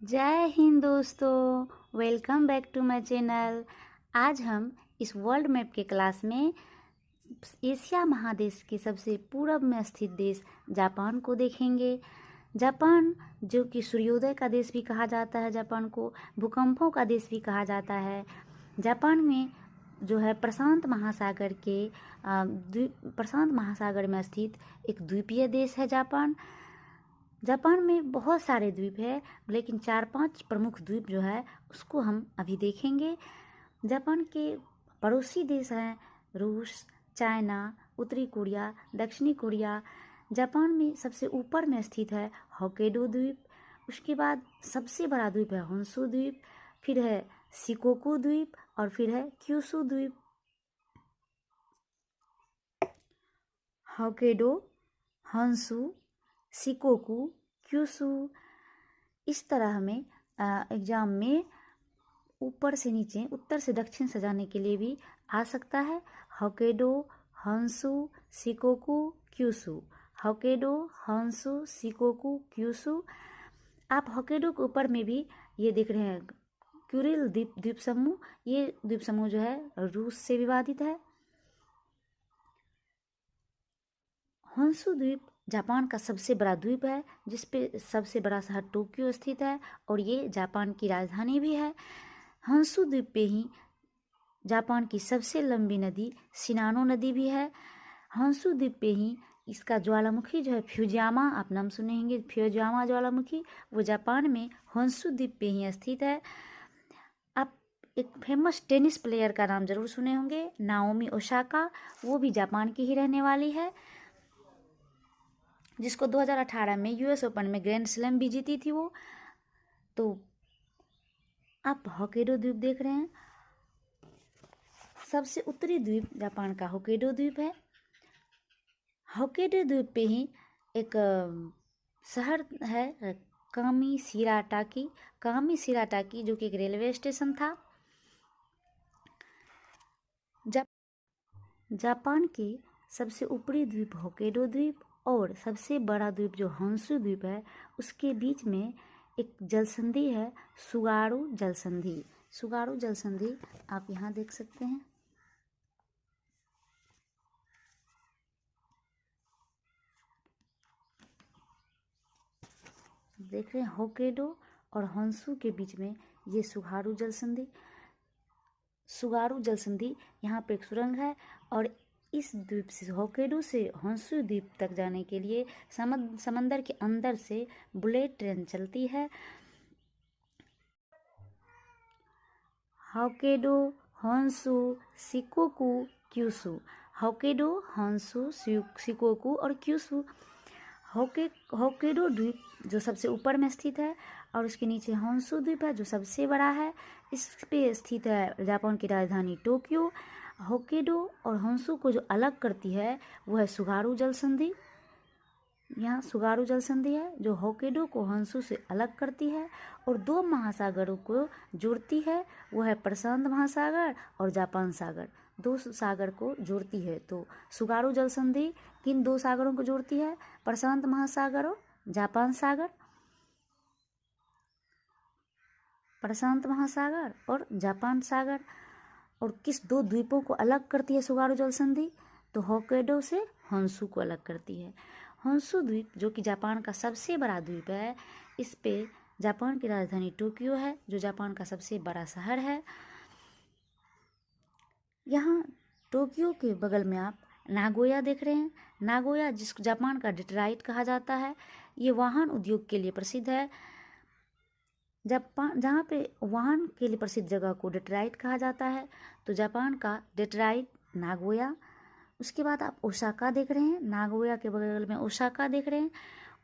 जय हिंद दोस्तों, welcome back to my channel. आज हम इस वर्ल्ड मैप के क्लास में एशिया महादेश के सबसे पूर्व में स्थित देश जापान को देखेंगे। जापान, जो कि सूर्योदय का देश भी कहा जाता है, जापान को भूकंपों का देश भी कहा जाता है। जापान में जो है प्रशांत महासागर में स्थित एक द्वीपीय देश है जापान। जापान में बहुत सारे द्वीप है, लेकिन 4-5 प्रमुख द्वीप जो है उसको हम अभी देखेंगे। जापान के पड़ोसी देश हैं रूस, चाइना, उत्तरी कोरिया, दक्षिणी कोरिया। जापान में सबसे ऊपर में स्थित है होक्काइडो द्वीप। उसके बाद सबसे बड़ा द्वीप है होन्शु द्वीप, फिर है शिकोकू द्वीप और फिर है क्यूशू द्वीप। होक्काइडो, होन्शु, शिकोकू, क्यूशू, इस तरह हमें एग्जाम में ऊपर से नीचे, उत्तर से दक्षिण से जाने के लिए भी आ सकता है। Hokkaido, Honshu, Shikoku, Kyushu. Hokkaido, Honshu, Shikoku, Kyushu. आप होक्काइडो के ऊपर में भी ये देख रहे हैं क्यूरिल द्वीप समूह। ये द्वीप समूह जो है रूस से विवादित है। होन्शु द्वीप जापान का सबसे बड़ा द्वीप है, जिस पे सबसे बड़ा शहर टोक्यो स्थित है और ये जापान की राजधानी भी है। होन्शु द्वीप पे ही जापान की सबसे लंबी नदी शिनानो नदी भी है। होन्शु द्वीप पे ही इसका ज्वालामुखी जो है फ्यूजियामा, आप नाम सुने होंगे, फ्यूजियामा ज्वालामुखी, वो जापान में होन्शु द्वीप पे ही स्थित है। आप एक फेमस टेनिस प्लेयर का नाम जरूर सुने होंगे, नाओमी ओसाका, वो भी जापान की ही रहने वाली है, जिसको 2018 में यूएस ओपन में ग्रैंड स्लैम भी जीती थी वो। तो आप होक्काइडो द्वीप देख रहे हैं। सबसे उत्तरी द्वीप जापान का होक्काइडो द्वीप है। होक्काइडो द्वीप पे ही एक शहर है कामीशिराटाकी, जो कि एक रेलवे स्टेशन था। जापान के सबसे ऊपरी द्वीप होक्काइडो द्वीप और सबसे बड़ा द्वीप जो होन्शु द्वीप है, उसके बीच में एक जलसंधि है सुगारू जलसंधि। सुगारू जलसंधि आप यहाँ देख सकते हैं। देख रहे हैं होक्काइडो और होन्शु के बीच में ये सुगारू जलसंधि यहाँ पे एक सुरंग है। और इस द्वीप से, होक्काइडो से होन्शु द्वीप तक जाने के लिए समंदर के अंदर से बुलेट ट्रेन चलती है। Hokkaido, Honshu, Shikoku, Kyushu. Hokkaido, Honshu, Shikoku और क्यूशू। होक्काइडो द्वीप जो सबसे ऊपर में स्थित है और उसके नीचे होन्शु द्वीप है जो सबसे बड़ा है। इस पे स्थित है जापान की राजधानी टोक्यो। होक्काइडो और होन्शु को जो अलग करती है वो है सुगारू जलसंधि। यहाँ सुगारू जलसंधि है जो होक्काइडो को होन्शु से अलग करती है और दो महासागरों को जोड़ती है, वो है प्रशांत महासागर और जापान सागर। दो सागर को जोड़ती है। तो सुगारू जलसंधि किन दो सागरों को जोड़ती है? प्रशांत महासागर और जापान सागर। प्रशांत महासागर और जापान सागर। और किस दो द्वीपों को अलग करती है सुगारू जलसंधि? तो होक्काइडो से होन्शु को अलग करती है। होन्शु द्वीप जो कि जापान का सबसे बड़ा द्वीप है, इस पे जापान की राजधानी टोक्यो है, जो जापान का सबसे बड़ा शहर है। यहाँ टोक्यो के बगल में आप नागोया देख रहे हैं। नागोया, जिसको जापान का डेट्राइट कहा जाता है, ये वाहन उद्योग के लिए प्रसिद्ध है। जापान, जहाँ पे वाहन के लिए प्रसिद्ध जगह को डेट्राइट कहा जाता है, तो जापान का डेट्राइट नागोया। उसके बाद आप ओसाका देख रहे हैं, नागोया के बगल में ओसाका देख रहे हैं।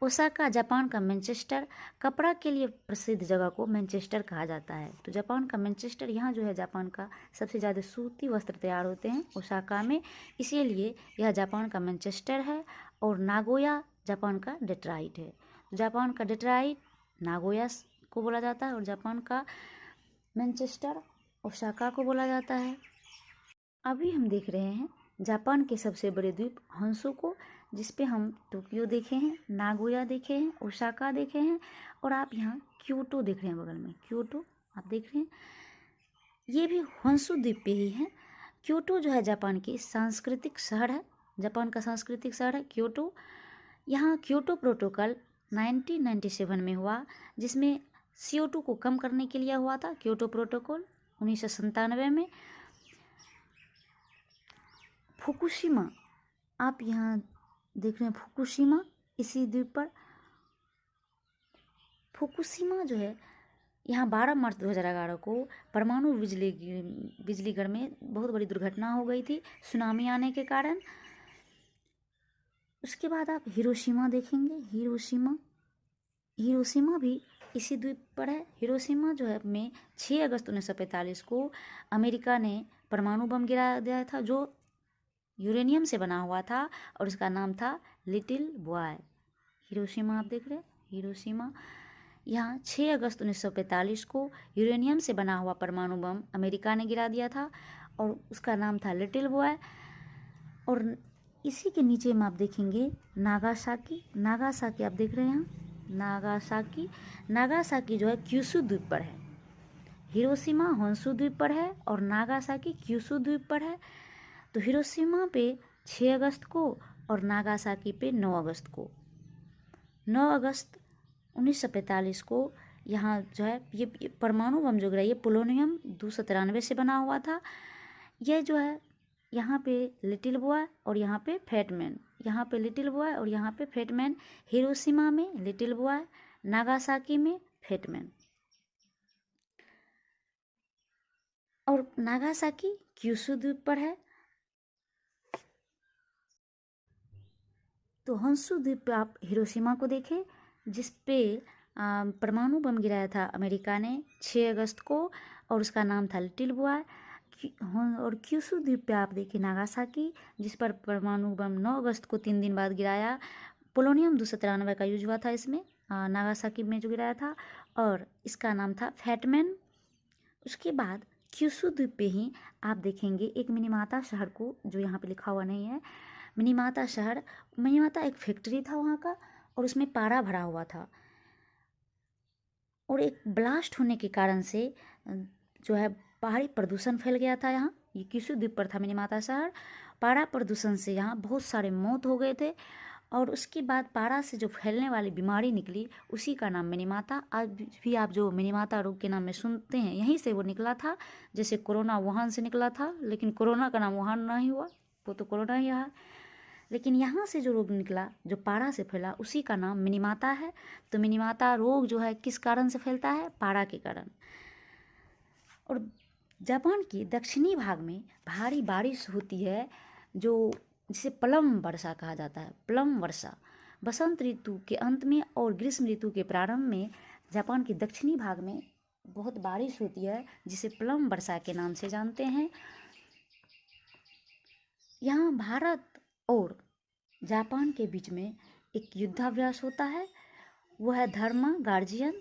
ओसाका जापान का मैनचेस्टर, कपड़ा के लिए प्रसिद्ध जगह को मैनचेस्टर कहा जाता है। तो जापान का मैनचेस्टर, यहाँ जो है जापान का सबसे ज़्यादा सूती वस्त्र तैयार होते हैं ओसाका में, इसीलिए यह जापान का मैनचेस्टर है। और नागोया जापान का डेट्राइट है। जापान का डेट्राइट नागोया को बोला जाता है और जापान का मैनचेस्टर ओसाका को बोला जाता है। अभी हम देख रहे हैं जापान के सबसे बड़े द्वीप होन्शु को, जिस पे हम टोक्यो देखे हैं, नागोया देखे हैं, ओसाका देखे हैं, और आप यहाँ क्योटो देख रहे हैं बगल में, क्योटो आप देख रहे हैं, ये भी होन्शु द्वीप पे ही है। क्योटो जो है जापान की सांस्कृतिक शहर है, जापान का सांस्कृतिक शहर है क्योटो। यहाँ क्योटो प्रोटोकॉल 1997 में हुआ, जिसमें CO2 को कम करने के लिए हुआ था क्योटो प्रोटोकॉल 1997 में। फुकुशिमा आप यहाँ देख रहे हैं, फुकुशिमा इसी द्वीप पर। फुकुशिमा जो है यहाँ 12 मार्च 2011 को परमाणु बिजली घर में बहुत बड़ी दुर्घटना हो गई थी सुनामी आने के कारण। उसके बाद आप हिरोशिमा देखेंगे, हिरोशिमा भी इसी द्वीप पर है। हिरोशिमा जो है में 6 अगस्त 1945 को अमेरिका ने परमाणु बम गिरा दिया था, जो यूरेनियम से बना हुआ था, और उसका नाम था लिटिल बॉय। हिरोशिमा आप देख रहे हैं, हिरोशिमा। यहाँ 6 अगस्त 1945 को यूरेनियम से बना हुआ परमाणु बम अमेरिका ने गिरा दिया था, और उसका नाम था लिटिल बॉय। और इसी के नीचे में आप देखेंगे नागासाकी, नागासाकी आप देख रहे हैं यहाँ, नागासाकी जो है क्यूशू द्वीप पर है। हिरोशिमा होन्शु द्वीप पर है और नागासाकी क्यूशू द्वीप पर है। तो हिरोशिमा पे 6 अगस्त को और नागासाकी पे 9 अगस्त को, 9 अगस्त 1945 को यहाँ जो है ये परमाणु बम जो गिरा, ये पोलोनियम 293 से बना हुआ था। यह जो है यहाँ पे लिटिल बॉय और यहाँ पे फैटमैन, यहाँ पे लिटिल बॉय और यहाँ पे फैटमैन। हिरोशिमा में लिटिल बॉय, नागासाकी में फैटमैन। और नागासाकी क्यूशू द्वीप पर है। तो होन्शु द्वीप पे आप हिरोशिमा को देखें, जिस पे परमाणु बम गिराया था अमेरिका ने 6 अगस्त को, और उसका नाम था लिटिल बॉय। और क्यूशू द्वीप पे आप देखिए नागासाकी, जिस पर परमाणु बम 9 अगस्त को 3 दिन बाद गिराया। पोलोनियम 293 का यूज हुआ था इसमें, नागासाकी में जो गिराया था, और इसका नाम था फैटमैन। उसके बाद क्यूशू द्वीप पे ही आप देखेंगे एक मिनीमाता शहर को, जो यहाँ पे लिखा हुआ नहीं है। मिनीमाता शहर, मिनीमाता एक फैक्ट्री था वहाँ का, और उसमें पारा भरा हुआ था, और एक ब्लास्ट होने के कारण से जो है पहाड़ी प्रदूषण फैल गया था यहाँ। ये क्यूशू द्वीप पर था मिनीमाता शहर। पारा प्रदूषण से यहाँ बहुत सारे मौत हो गए थे, और उसके बाद पारा से जो फैलने वाली बीमारी निकली, उसी का नाम मिनीमाता। आज भी आप जो मिनीमाता रोग के नाम में सुनते हैं, यहीं से वो निकला था। जैसे कोरोना वुहान से निकला था, लेकिन कोरोना का नाम वुहान नहीं हुआ, वो तो कोरोना ही रहा। लेकिन यहाँ से जो रोग निकला, जो पारा से फैला, उसी का नाम मिनीमाता है। तो मिनीमाता रोग जो है किस कारण से फैलता है? पारा के कारण। और जापान के दक्षिणी भाग में भारी बारिश होती है, जो जिसे प्लम वर्षा कहा जाता है। प्लम वर्षा बसंत ऋतु के अंत में और ग्रीष्म ऋतु के प्रारंभ में जापान के दक्षिणी भाग में बहुत बारिश होती है, जिसे प्लम वर्षा के नाम से जानते हैं। यहाँ भारत और जापान के बीच में एक युद्धाभ्यास होता है, वो है धर्म गार्जियन।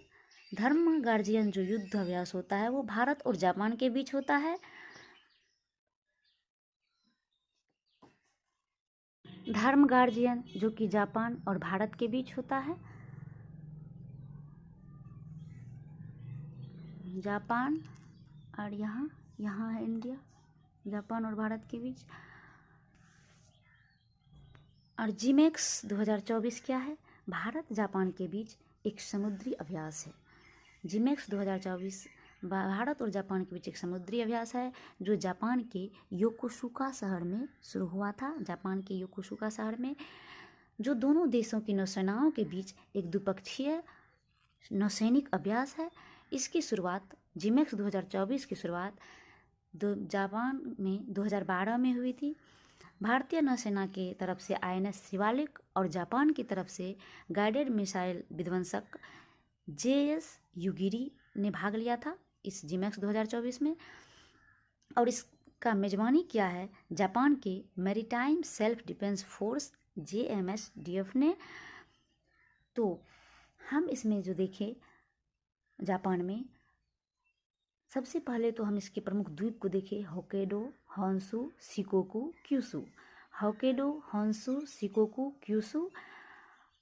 धर्म गार्जियन जो युद्ध अभ्यास होता है, वो भारत और जापान के बीच होता है। धर्म गार्जियन जो कि जापान और भारत के बीच होता है। जापान और यहाँ है इंडिया, जापान और भारत के बीच। और जिमेक्स 2024 क्या है? भारत जापान के बीच एक समुद्री अभ्यास है। जिमेक्स 2024 भारत और जापान के बीच एक समुद्री अभ्यास है, जो जापान के योकोसुका शहर में शुरू हुआ था। जापान के योकोसुका शहर में, जो दोनों देशों की नौसेनाओं के बीच एक द्विपक्षीय नौसैनिक अभ्यास है। इसकी शुरुआत, जिमेक्स 2024 की शुरुआत जापान में 2012 में हुई थी। भारतीय नौसेना की तरफ से INS शिवालिक और जापान की तरफ से गाइडेड मिसाइल विध्वंसक JS युगिरी ने भाग लिया था इस जिमेक्स 2024 में। और इसका मेजबानी किया है जापान के maritime self defence force JMSDF ने। तो हम इसमें जो देखें जापान में, सबसे पहले तो हम इसके प्रमुख द्वीप को देखें, Hokkaido, Honshu, Shikoku, Kyushu. Hokkaido, Honshu, Shikoku, Kyushu.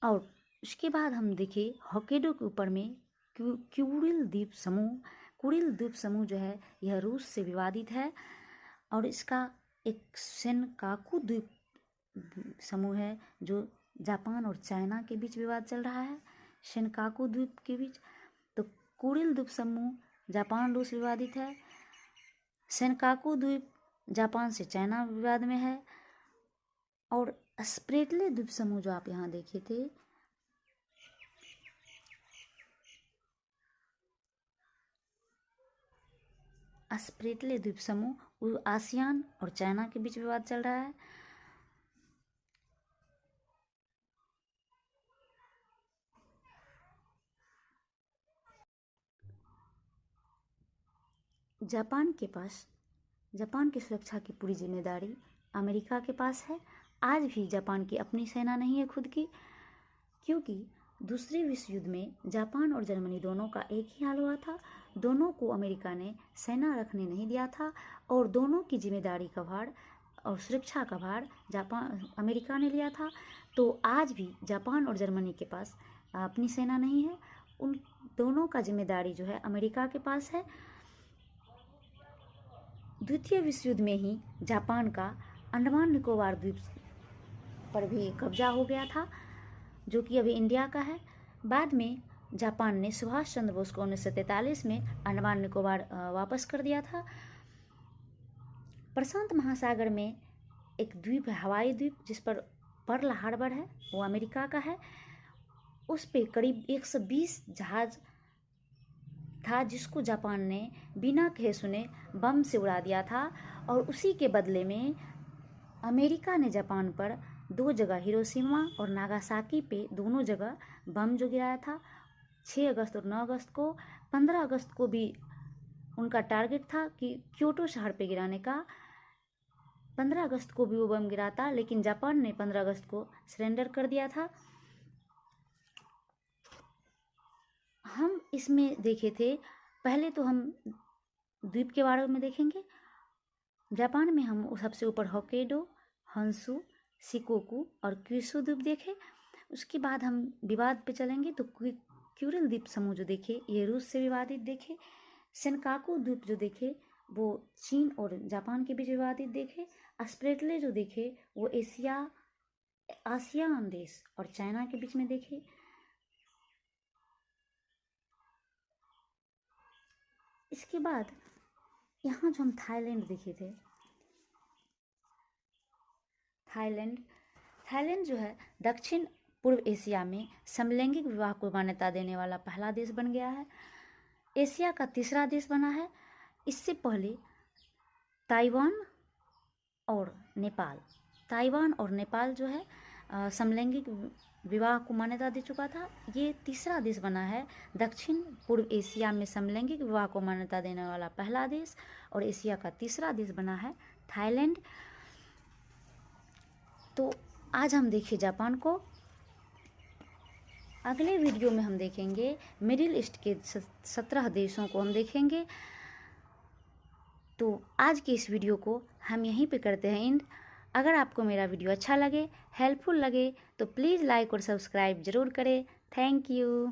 और उसके बाद हम देखें होक्काइडो के ऊपर में कुरिल द्वीप समूह। कुरिल द्वीप समूह जो है यह रूस से विवादित है और इसका एक सेनकाकू द्वीप समूह है जो जापान और चाइना के बीच विवाद चल रहा है, सेनकाकू द्वीप के बीच। तो कुरिल द्वीप समूह जापान रूस विवादित है, सेनकाकू द्वीप जापान से चाइना विवाद में है। और स्प्रेटले द्वीप समूह जो आप यहाँ देखे थे, स्प्रेटले द्वीप समूह आसियान और चाइना के बीच विवाद चल रहा है। जापान की सुरक्षा की पूरी जिम्मेदारी अमेरिका के पास है। आज भी जापान की अपनी सेना नहीं है खुद की, क्योंकि दूसरे विश्व युद्ध में जापान और जर्मनी दोनों का एक ही हाल हुआ था। दोनों को अमेरिका ने सेना रखने नहीं दिया था और दोनों की जिम्मेदारी का भार और सुरक्षा का भार अमेरिका ने लिया था। तो आज भी जापान और जर्मनी के पास अपनी सेना नहीं है, उन दोनों का जिम्मेदारी जो है अमेरिका के पास है। द्वितीय विश्व युद्ध में ही जापान का अंडमान निकोबार द्वीप पर भी कब्जा हो गया था, जो कि अभी इंडिया का है। बाद में जापान ने सुभाष चंद्र बोस को 1943 में अंडमान निकोबार वापस कर दिया था। प्रशांत महासागर में एक द्वीप है, हवाई द्वीप, जिस पर पर्ल हार्बर है, वो अमेरिका का है। उस पे करीब 120 जहाज था, जिसको जापान ने बिना कहे सुने बम से उड़ा दिया था। और उसी के बदले में अमेरिका ने जापान पर 2 जगह, हिरोशिमा और नागासाकी पे दोनों जगह बम जो गिराया था, 6 अगस्त और 9 अगस्त को। 15 अगस्त को भी उनका टारगेट था कि क्योटो शहर पे गिराने का। 15 अगस्त को भी वो बम गिरा था, लेकिन जापान ने 15 अगस्त को सरेंडर कर दिया था। हम इसमें देखे थे, पहले तो हम द्वीप के बारे में देखेंगे। जापान में हम सबसे ऊपर होक्काइडो, होन्शु, शिकोकू और क्यूशू द्वीप देखे। उसके बाद हम विवाद पे चलेंगे तो कुरिल द्वीप समूह जो देखे ये रूस से विवादित देखे। सेनकाकू द्वीप जो देखे वो चीन और जापान के बीच विवादित देखे। स्प्रेटले जो देखे वो आसियान देश और चाइना के बीच में देखे। इसके बाद यहाँ जो हम थाईलैंड देखे थे, थाईलैंड जो है दक्षिण पूर्व एशिया में समलैंगिक विवाह को मान्यता देने वाला पहला देश बन गया है। एशिया का तीसरा देश बना है। इससे पहले ताइवान और नेपाल जो है समलैंगिक विवाह को मान्यता दे चुका था। ये तीसरा देश बना है दक्षिण पूर्व एशिया में समलैंगिक विवाह को मान्यता देने वाला पहला देश, और एशिया का तीसरा देश बना है थाईलैंड। तो आज हम देखें जापान को। अगले वीडियो में हम देखेंगे मिडिल ईस्ट के 17 देशों को हम देखेंगे। तो आज के इस वीडियो को हम यहीं पे करते हैं एंड। अगर आपको मेरा वीडियो अच्छा लगे, हेल्पफुल लगे, तो प्लीज़ लाइक और सब्सक्राइब ज़रूर करें। Thank you.